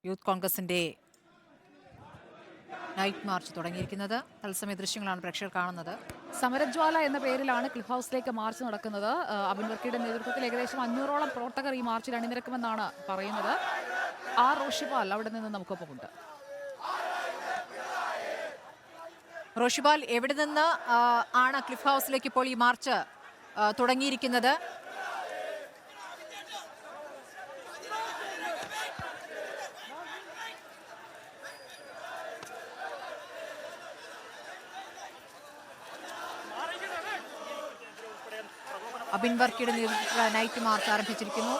Youth കോൺഗ്രസിന്റെ night March തുടങ്ങിയിരിക്കുന്നത്. തത്സമയ ദൃശ്യങ്ങളാണ് പ്രേക്ഷകർ കാണുന്നത്. സമരജ്വാല എന്ന പേരിലാണ് ക്ലിഫ് ഹൗസിലേക്ക് മാർച്ച് നടക്കുന്നത്. അബിൻ വർക്കിയുടെ നേതൃത്വത്തിൽ ഏകദേശം 500ഓളം പ്രവർത്തകർ ഈ മാർച്ചിൽ അണിനിരക്കുമെന്നാണ് പറയുന്നത്. ആർ റോഷിപാൽ അവിടെ നിന്ന് നമുക്കൊപ്പമുണ്ട്. റോഷിപാൽ, എവിടെ നിന്ന് ആണ് ക്ലിഫ് ഹൗസിലേക്ക് ഇപ്പോൾ ഈ മാർച്ച് തുടങ്ങിയിരിക്കുന്നത്? അബിൻ വർക്കിയുടെ നേതൃത്വത്തിലുള്ള നൈറ്റ് മാർച്ച് ആരംഭിച്ചിരിക്കുന്നു.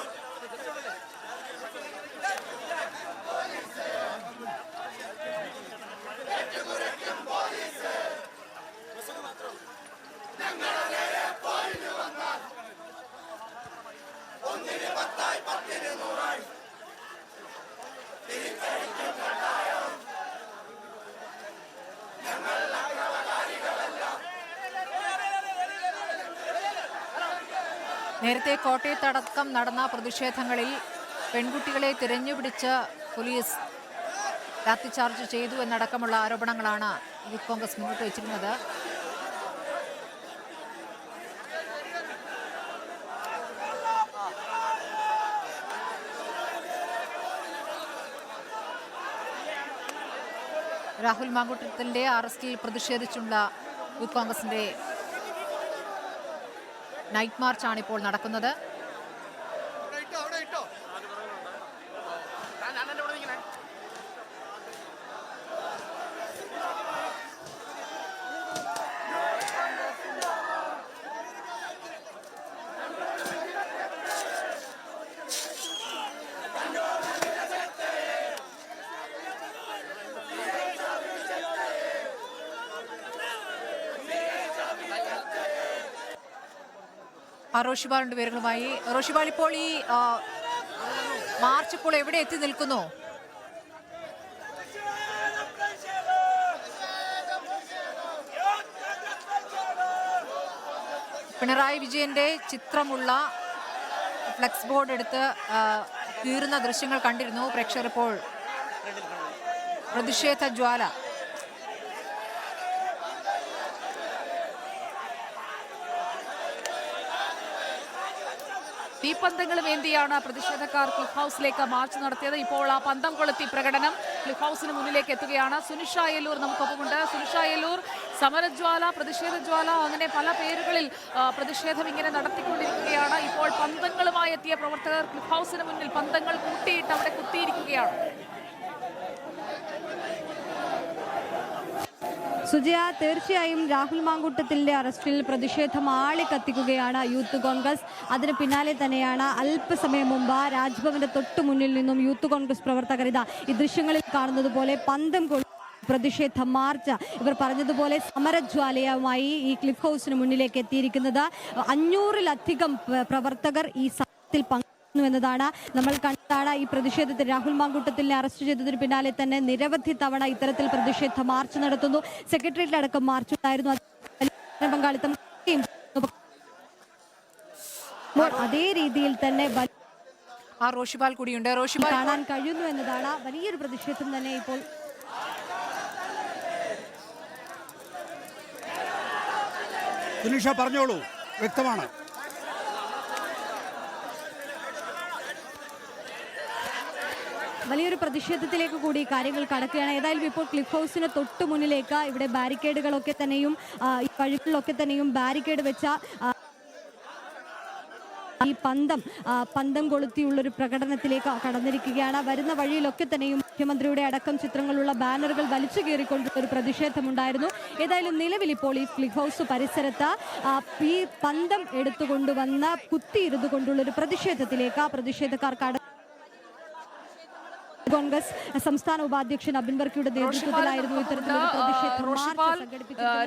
നേരത്തെ കോട്ടയത്തടക്കം നടന്ന പ്രതിഷേധങ്ങളിൽ പെൺകുട്ടികളെ തിരഞ്ഞുപിടിച്ച് പോലീസ് ലാത്തിചാർജ് ചെയ്തു എന്നടക്കമുള്ള ആരോപണങ്ങളാണ് യൂത്ത് കോൺഗ്രസ് മുന്നോട്ട് വച്ചിരുന്നത്. രാഹുൽ മാങ്കൂട്ടത്തിന്റെ അറസ്റ്റിൽ പ്രതിഷേധിച്ചുള്ള യൂത്ത് കോൺഗ്രസിന്റെ നൈറ്റ് മാർച്ചാണ് ഇപ്പോൾ നടക്കുന്നത്. റോഷിബാലിന്റെ വിവരങ്ങളുമായി. റോഷിബാൽ, ഇപ്പോൾ ഈ മാർച്ച് ഇപ്പോൾ എവിടെ എത്തി നിൽക്കുന്നു? പിണറായി വിജയന്റെ ചിത്രമുള്ള ഫ്ലെക്സ് ബോർഡ് എടുത്ത് കീറുന്ന ദൃശ്യങ്ങൾ കണ്ടിരുന്നു പ്രേക്ഷകർ. ഇപ്പോൾ പ്രതിഷേധ ജ്വാല. തീപ്പന്തങ്ങളും ഏന്തിയാണ് പ്രതിഷേധക്കാർ ക്ലിഫ് ഹൗസിലേക്ക് മാർച്ച് നടത്തിയത്. ഇപ്പോൾ ആ പന്തം കൊളുത്തി പ്രകടനം ക്ലിഫ് ഹൗസിന് മുന്നിലേക്ക് എത്തുകയാണ്. സുനിഷ അയ്യല്ലൂർ നമുക്കൊപ്പമുണ്ട്. സുനിഷ അയ്യല്ലൂർ, സമരജ്വാല, പ്രതിഷേധജ്വാല, അങ്ങനെ പല പേരുകളിൽ പ്രതിഷേധം ഇങ്ങനെ നടത്തിക്കൊണ്ടിരിക്കുകയാണ്. ഇപ്പോൾ പന്തങ്ങളുമായി എത്തിയ പ്രവർത്തകർ ക്ലിഫ് ഹൗസിന് മുന്നിൽ പന്തങ്ങൾ കൂട്ടിയിട്ട് അവിടെ കുത്തിയിരിക്കുകയാണ്. സുജയ, തീർച്ചയായും രാഹുൽ മാങ്കൂട്ടത്തിന്റെ അറസ്റ്റിൽ പ്രതിഷേധം ആളിക്കത്തിക്കുകയാണ് യൂത്ത് കോൺഗ്രസ്. അതിന് പിന്നാലെ തന്നെയാണ് അല്പസമയം മുമ്പ് രാജ്ഭവന്റെ തൊട്ടു മുന്നിൽ നിന്നും യൂത്ത് കോൺഗ്രസ് പ്രവർത്തകർ ഇതാ ഈ ദൃശ്യങ്ങളിൽ കാണുന്നത് പോലെ പന്തം പ്രതിഷേധ മാർച്ച്, ഇവർ പറഞ്ഞതുപോലെ സമരജ്വാലയുമായി ഈ ക്ലിഫ് ഹൗസിന് മുന്നിലേക്ക് എത്തിയിരിക്കുന്നത്. 500-ലധികം പ്രവർത്തകർ ഈ സമരത്തിൽ എന്നതാണ് നമ്മൾ കണ്ടതാണ്. ഈ പ്രതിഷേധത്തിൽ രാഹുൽ മാങ്കൂട്ടത്തിനെ അറസ്റ്റ് ചെയ്തതിന് പിന്നാലെ തന്നെ നിരവധി തവണ ഇത്തരത്തിൽ പ്രതിഷേധ മാർച്ച് നടത്തുന്നു. സെക്രട്ടേറിയറ്റിലടക്കം മാർച്ച് ഉണ്ടായിരുന്നു. പങ്കാളിത്തം അതേ രീതിയിൽ തന്നെ റോഷിബാൽ കൂടിയുണ്ട്. റോഷിബാൽ കാണാൻ കഴിയുന്നു എന്നതാണ്. വലിയൊരു പ്രതിഷേധം തന്നെ ഇപ്പോൾ. സുനിഷ പറഞ്ഞോളൂ, വ്യക്തമാണ്. വലിയൊരു പ്രതിഷേധത്തിലേക്ക് കൂടി കാര്യങ്ങൾ കടക്കുകയാണ്. ഏതായാലും ഇപ്പോൾ ക്ലിഫ് ഹൗസിന് തൊട്ടു മുന്നിലേക്ക് ഇവിടെ ബാരിക്കേഡുകളൊക്കെ തന്നെയും ഈ വഴികളിലൊക്കെ തന്നെയും ബാരിക്കേഡ് വെച്ച ഈ പന്തം കൊളുത്തിയുള്ളൊരു പ്രകടനത്തിലേക്ക് കടന്നിരിക്കുകയാണ്. വരുന്ന വഴിയിലൊക്കെ തന്നെയും മുഖ്യമന്ത്രിയുടെ അടക്കം ചിത്രങ്ങളുള്ള ബാനറുകൾ വലിച്ചു കീറിക്കൊണ്ടുള്ള ഒരു പ്രതിഷേധമുണ്ടായിരുന്നു. ഏതായാലും നിലവിൽ ഇപ്പോൾ ഈ ക്ലിഫ് ഹൗസ് പരിസരത്ത് ഈ പന്തം എടുത്തുകൊണ്ടുവന്ന് കുത്തിയിരുന്നു കൊണ്ടുള്ളൊരു പ്രതിഷേധത്തിലേക്ക് പ്രതിഷേധക്കാർ കോൺഗ്രസ് സംസ്ഥാന ഉപാധ്യക്ഷൻ അബിൻ വർക്കിയുടെ നേതൃത്വത്തിലായിരുന്നു ഇത്തരത്തിലൊരു പ്രതിഷേധം.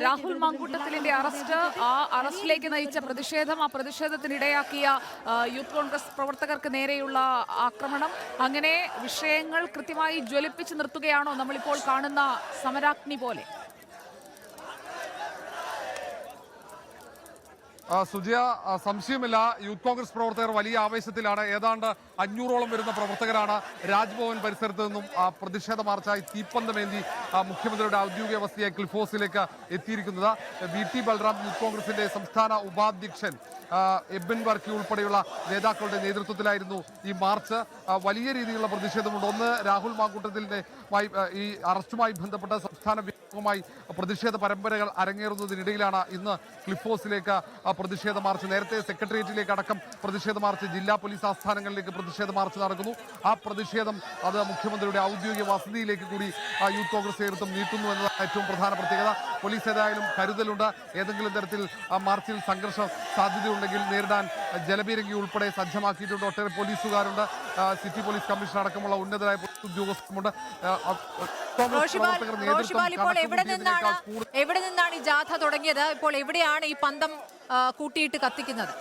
രാഹുൽ മാങ്കൂട്ടത്തിന്റെ അറസ്റ്റ്, ആ അറസ്റ്റിലേക്ക് നയിച്ച പ്രതിഷേധം, ആ പ്രതിഷേധത്തിനിടയാക്കിയ യൂത്ത് കോൺഗ്രസ് പ്രവർത്തകർക്ക് നേരെയുള്ള ആക്രമണം, അങ്ങനെ വിഷയങ്ങൾ കൃത്യമായി ജ്വലിപ്പിച്ച് നിർത്തുകയാണോ നമ്മളിപ്പോൾ കാണുന്ന സമരാഗ്നി പോലെ? സുജയ, സംശയമില്ല, യൂത്ത് കോൺഗ്രസ് പ്രവർത്തകർ വലിയ ആവേശത്തിലാണ്. ഏതാണ്ട് 500ഓളം വരുന്ന പ്രവർത്തകരാണ് രാജ്ഭവൻ പരിസരത്ത് നിന്നും പ്രതിഷേധ മാർച്ചായി തീപ്പന്തമേന്തി മുഖ്യമന്ത്രിയുടെ ഔദ്യോഗിക വസതിയായ ക്ലിഫ് ഹൗസിലേക്ക് എത്തിയിരിക്കുന്നത്. VT ബൽറാം യൂത്ത് കോൺഗ്രസിന്റെ സംസ്ഥാന ഉപാധ്യക്ഷൻ എബിൻ വർക്കി ഉൾപ്പെടെയുള്ള നേതാക്കളുടെ നേതൃത്വത്തിലായിരുന്നു ഈ മാർച്ച്. വലിയ രീതിയിലുള്ള പ്രതിഷേധമുണ്ട്. ഒന്ന്, രാഹുൽ മാങ്കൂട്ടത്തിലിന്റെ ഈ അറസ്റ്റുമായി ബന്ധപ്പെട്ട സംസ്ഥാന വ്യാപകമായി പ്രതിഷേധ പരമ്പരകൾ അരങ്ങേറുന്നതിനിടയിലാണ് ഇന്ന് ക്ലിഫ് ഹൗസിലേക്ക് പ്രതിഷേധ മാർച്ച്. നേരത്തെ സെക്രട്ടേറിയറ്റിലേക്ക് അടക്കം പ്രതിഷേധ മാർച്ച്, ജില്ലാ പോലീസ് ആസ്ഥാനങ്ങളിലേക്ക് പ്രതിഷേധ മാർച്ച് നടക്കുന്നു. ആ പ്രതിഷേധം അത് മുഖ്യമന്ത്രിയുടെ ഔദ്യോഗിക വസതിയിലേക്ക് കൂടി യൂത്ത് കോൺഗ്രസ് നേതൃത്വം നീട്ടുന്നു എന്നതാണ് ഏറ്റവും പ്രധാന പ്രത്യേകത. പോലീസ് ഏതായാലും കരുതലുണ്ട്. ഏതെങ്കിലും തരത്തിൽ മാർച്ചിൽ സംഘർഷ സാധ്യതയുണ്ടെങ്കിൽ നേരിടാൻ ജലപീരങ്കി ഉൾപ്പെടെ സജ്ജമാക്കിയിട്ടുണ്ട്. ഒട്ടേറെ പോലീസുകാരുണ്ട്. സിറ്റി പോലീസ് കമ്മീഷണർ അടക്കമുള്ള ഉന്നതരായ പോലീസ് ഉദ്യോഗസ്ഥരുമുണ്ട്. ഇപ്പോൾ എവിടെ നിന്നാണ് ഈ ജാഥ തുടങ്ങിയത്? ഇപ്പോൾ എവിടെയാണ് ഈ പന്തം കൂട്ടിയിട്ട് കത്തിക്കുന്നത്?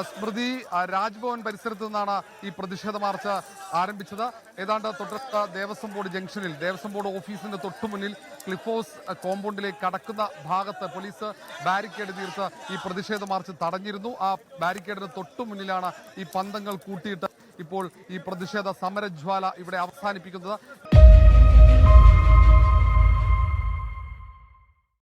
സ്മൃതി, രാജ്ഭവൻ പരിസരത്ത് നിന്നാണ് ഈ പ്രതിഷേധ മാർച്ച് ആരംഭിച്ചത്. ഏതാണ്ട് തൊട്ടടുത്ത ദേവസ്വം ബോർഡ് ജംഗ്ഷനിൽ, ദേവസ്വം ബോർഡ് ഓഫീസിന്റെ തൊട്ടുമുന്നിൽ ക്ലിഫ് ഹൗസ് കോമ്പൗണ്ടിലേക്ക് കടക്കുന്ന ഭാഗത്ത് പോലീസ് ബാരിക്കേഡ് തീർത്ത് ഈ പ്രതിഷേധ മാർച്ച് തടഞ്ഞിരുന്നു. ആ ബാരിക്കേഡിന് തൊട്ടു മുന്നിലാണ് ഈ പന്തങ്ങൾ കൂട്ടിയിട്ട് ഇപ്പോൾ ഈ പ്രതിഷേധ സമരജ്വാല ഇവിടെ അവസാനിപ്പിക്കുന്നത്.